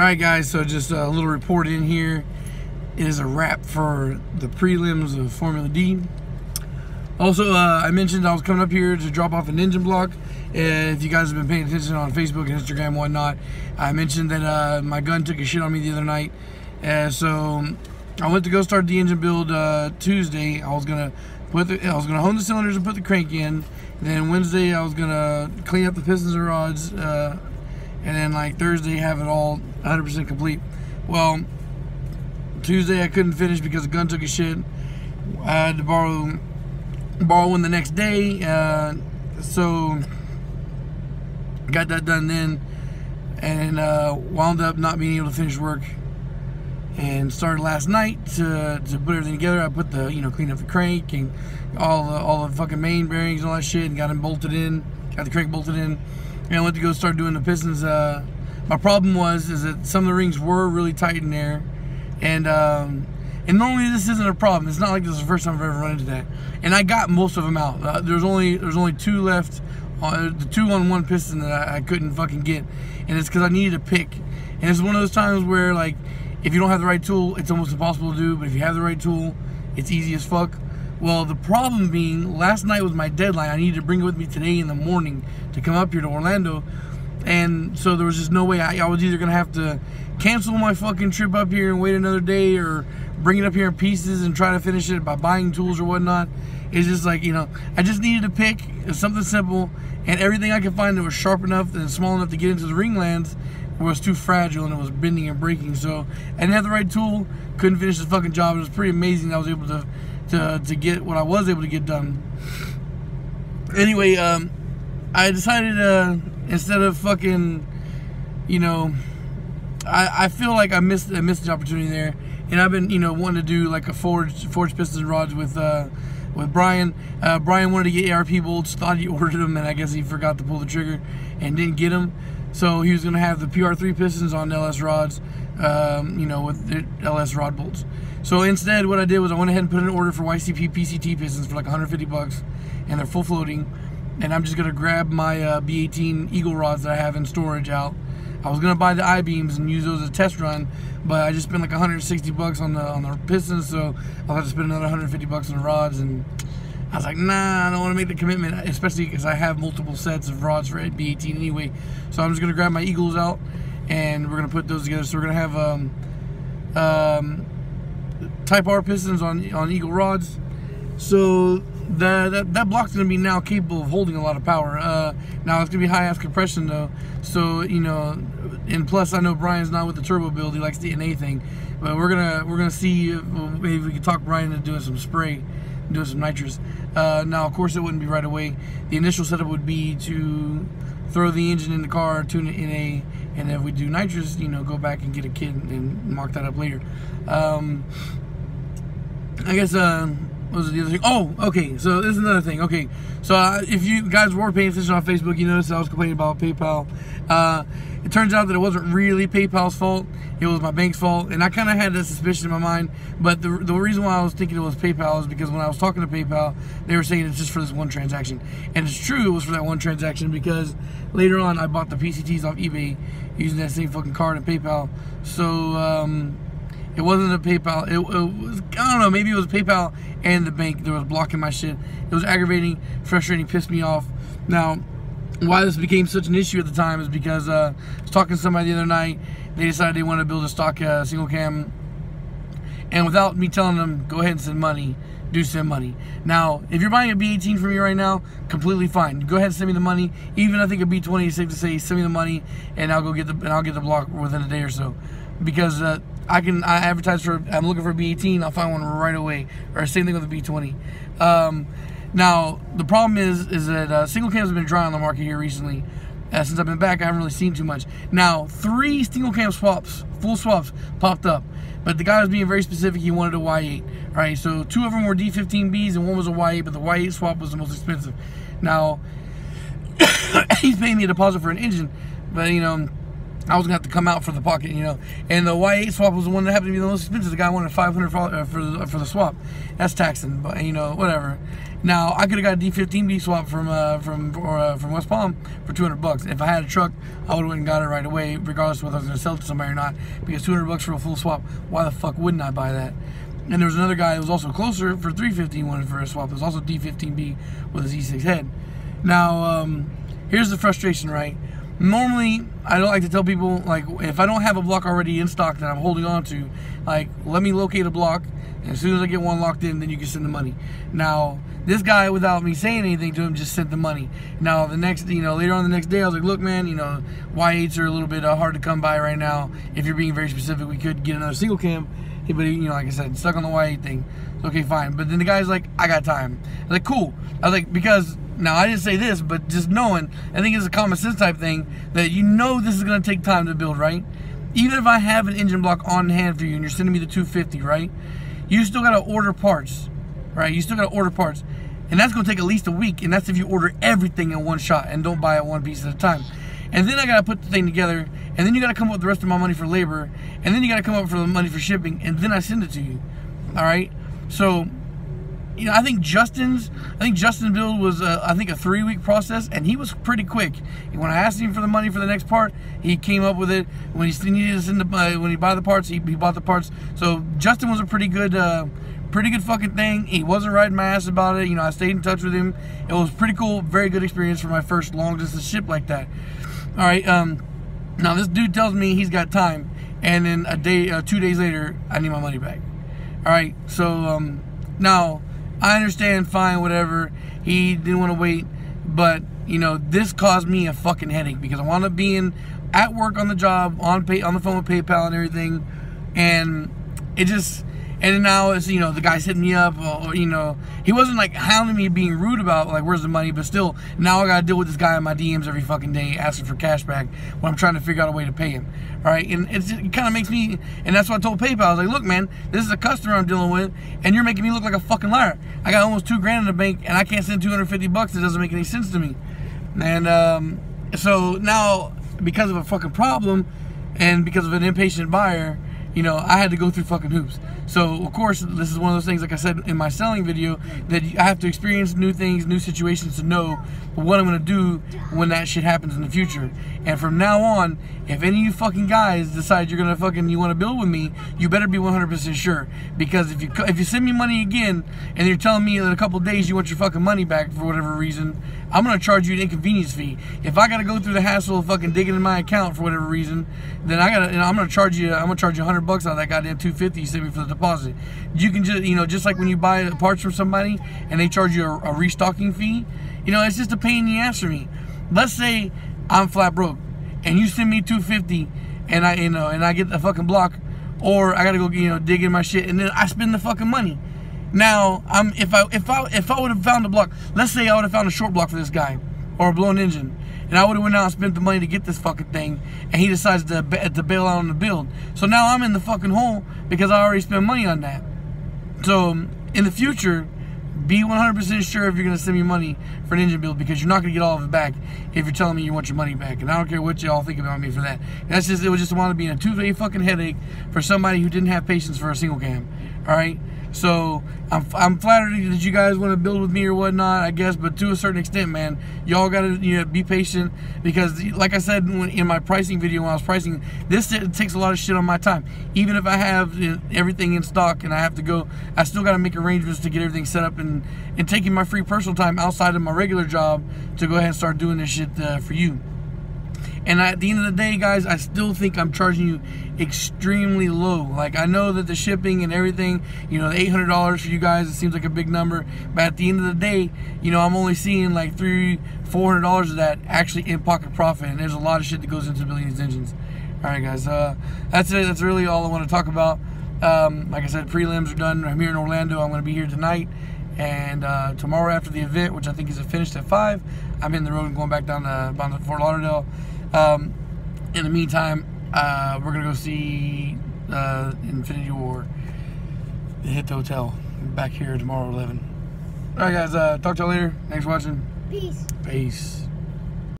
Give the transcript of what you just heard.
Alright guys, so just a little report in here. It is a wrap for the prelims of Formula D. Also, I mentioned I was coming up here to drop off an engine block. If you guys have been paying attention on Facebook and Instagram and whatnot, I mentioned that my gun took a shit on me the other night. So I went to go start the engine build Tuesday. I was gonna hone the cylinders and put the crank in. Then Wednesday I was gonna clean up the pistons and rods. And then like Thursday have it all 100% complete. Well, Tuesday I couldn't finish because the gun took a shit. I had to borrow one the next day, so got that done then, and wound up not being able to finish work. And started last night to put everything together. I put the cleaned up the crank and all the fucking main bearings and all that shit, and got them bolted in. Got the crank bolted in. And I went to go start doing the pistons. My problem is that some of the rings were really tight in there, and normally this isn't a problem. It's not like this is the first time I've ever run into that. And I got most of them out. There's only two left, the two on one piston that I couldn't fucking get, and it's because I needed a pick. And it's one of those times where, like, if you don't have the right tool, it's almost impossible to do. But if you have the right tool, it's easy as fuck. Well, the problem being, last night was my deadline. I needed to bring it with me today in the morning to come up here to Orlando. And so there was just no way. I was either going to have to cancel my fucking trip up here and wait another day, or bring it up here in pieces and try to finish it by buying tools or whatnot. It's just like, I just needed to pick something simple, and everything I could find that was sharp enough and small enough to get into the ring lands was too fragile, and it was bending and breaking. So I didn't have the right tool, couldn't finish the fucking job. It was pretty amazing that I was able to get what I was able to get done. Anyway, I decided instead of fucking, I feel like I missed the opportunity there, and I've been wanting to do like a forged piston rods with Brian. Brian wanted to get ARP bolts, thought he ordered them, and I guess he forgot to pull the trigger and didn't get them. So he was gonna have the PR3 pistons on LS rods, with the LS rod bolts. So instead, what I did was I went ahead and put an order for YCP PCT pistons for like 150 bucks, and they're full floating. And I'm just gonna grab my B18 Eagle rods that I have in storage out. I was gonna buy the I-beams and use those as a test run, but I just spent like 160 bucks on the pistons, so I'll have to spend another 150 bucks on the rods. And I was like, nah, I don't want to make the commitment, especially because I have multiple sets of rods for B18 anyway. So I'm just gonna grab my Eagles out, and we're gonna put those together. So we're gonna have Type R pistons on Eagle rods. So that block's gonna be now capable of holding a lot of power. Now it's gonna be high ass compression though. So and plus I know Brian's not with the turbo build. He likes the NA thing. But we're gonna see if maybe we can talk Brian into doing some spray, doing some nitrous. Now of course it wouldn't be right away. The initial setup would be to throw the engine in the car, tune it NA, and if we do nitrous, go back and get a kit and mark that up later. I guess what was the other thing? Oh, okay, so this is another thing. Okay, so if you guys were paying attention on Facebook, you noticed I was complaining about PayPal. It turns out that it wasn't really PayPal's fault. It was my bank's fault, and I kind of had that suspicion in my mind. But the reason why I was thinking it was PayPal is because when I was talking to PayPal, they were saying it's just for this one transaction. And it's true, it was for that one transaction, because later on I bought the PCTs off eBay using that same fucking card and PayPal. So it wasn't a PayPal. It was, I don't know, maybe it was PayPal and the bank that was blocking my shit. It was aggravating, frustrating, pissed me off. Now, why this became such an issue at the time is because I was talking to somebody the other night. They decided they wanted to build a stock single cam, and without me telling them, go ahead and send money, do send money. Now, if you're buying a B18 from me right now, completely fine. Go ahead and send me the money. Even I think a B20 is safe to say, send me the money, and I'll get the block within a day or so. Because I advertise for, I'm looking for a B18, I'll find one right away. Or same thing with a B20. Now, the problem is that single cams have been dry on the market here recently. Since I've been back, I haven't really seen too much. Now, 3 single cam swaps, full swaps, popped up. But the guy was being very specific, he wanted a Y8. Alright, so 2 of them were D15Bs and 1 was a Y8, but the Y8 swap was the most expensive. Now, he's paying me a deposit for an engine, but I was gonna have to come out for the pocket, you know. And the Y8 swap was the one that happened to be the most expensive. The guy wanted $500 for the swap. That's taxing, but you know, whatever. Now I could have got a D15B swap from West Palm for $200. If I had a truck, I would have went and got it right away, regardless of whether I was gonna sell it to somebody or not. Because $200 for a full swap, why the fuck wouldn't I buy that? And there was another guy that was also closer for $350 wanted for a swap. It was also D15B with his E6 head. Now, here's the frustration, right? Normally, I don't like to tell people, like, if I don't have a block already in stock that I'm holding on to, like, let me locate a block, and as soon as I get one locked in, then you can send the money. Now, this guy, without me saying anything to him, just sent the money. Now, the next, you know, later on the next day, I was like, look, man, you know, Y8s are a little bit hard to come by right now. If you're being very specific, we could get another single cam. But, you know, like I said, stuck on the Y8 thing. Okay, fine. But then the guy's like, I got time. I was like, cool. I was like, because... Now, I didn't say this, but just knowing, I think it's a common sense type thing, that you know this is going to take time to build, right? Even if I have an engine block on hand for you and you're sending me the 250, right? You still got to order parts, right? You still got to order parts. And that's going to take at least a week, and that's if you order everything in one shot and don't buy it one piece at a time. And then I got to put the thing together, and then you got to come up with the rest of my money for labor, and then you got to come up with the money for shipping, and then I send it to you, all right? So... You know, I think Justin's build was, I think, a 3-week process, and he was pretty quick. And when I asked him for the money for the next part, he came up with it. When he needed to send the, when he bought the parts, he bought the parts. So Justin was a pretty good fucking thing. He wasn't riding my ass about it. You know, I stayed in touch with him. It was pretty cool, very good experience for my first long distance ship like that. All right, now this dude tells me he's got time, and then 2 days later, I need my money back. All right, so now. I understand, fine, whatever. He didn't want to wait, but you know, this caused me a fucking headache because I wound up being at work on the job, on the phone with PayPal and everything, and it just. And then now it's, you know, the guy's hitting me up, or, you know, he wasn't like hounding me being rude about like where's the money, but still now I gotta deal with this guy in my DMs every fucking day asking for cash back when I'm trying to figure out a way to pay him. All right, and it kind of makes me, and that's what I told PayPal. I was like, look, man, this is a customer I'm dealing with, and you're making me look like a fucking liar. I got almost $2,000 in the bank, and I can't send $250. It doesn't make any sense to me. And so now because of a fucking problem, and because of an impatient buyer, you know, I had to go through fucking hoops. So, of course, this is one of those things, like I said in my selling video, that I have to experience new things, new situations to know what I'm going to do when that shit happens in the future. And from now on, if any of you fucking guys decide you're going to you want to build with me, you better be 100% sure. Because if you send me money again, and you're telling me in a couple of days you want your fucking money back for whatever reason, I'm going to charge you an inconvenience fee. If I got to go through the hassle of fucking digging in my account for whatever reason, then I'm going to charge you $100 out of that goddamn $250 you sent me for the deposit. You can just, you know, just like when you buy parts from somebody and they charge you a restocking fee, you know, it's just a pain in the ass for me. Let's say I'm flat broke and you send me $250 and I get the fucking block, or I got to go, you know, dig in my shit, and then I spend the fucking money. Now, if I would have found a block, let's say I would have found a short block for this guy, or a blown engine, and I would have went out and spent the money to get this fucking thing, and he decides to bail out on the build. So now I'm in the fucking hole because I already spent money on that. So in the future, be 100% sure if you're going to send me money for an engine build, because you're not going to get all of it back if you're telling me you want your money back. And I don't care what y'all think about me for that. It was just want to be a two-day fucking headache for somebody who didn't have patience for a single cam. All right. So I'm flattered that you guys want to build with me or whatnot, I guess, but to a certain extent, man, y'all gotta, you know, be patient, because like I said in my pricing video when I was pricing, it takes a lot of shit on my time. Even if I have, you know, everything in stock and I have to go, I still gotta make arrangements to get everything set up, and taking my free personal time outside of my regular job to go ahead and start doing this shit for you. And at the end of the day, guys, I still think I'm charging you extremely low. Like, I know that the shipping and everything, you know, the $800 for you guys, it seems like a big number. But at the end of the day, you know, I'm only seeing like $300-400 of that actually in pocket profit. And there's a lot of shit that goes into building these engines. All right, guys, that's it. That's really all I want to talk about. Like I said, prelims are done. I'm here in Orlando. I'm going to be here tonight. And tomorrow after the event, which I think is finished at 5, I'm in the road and going back down to Fort Lauderdale. In the meantime, we're gonna go see Infinity War, hit the hotel. Back here tomorrow at 11. All right, guys. Talk to y'all later. Thanks for watching. Peace. Peace.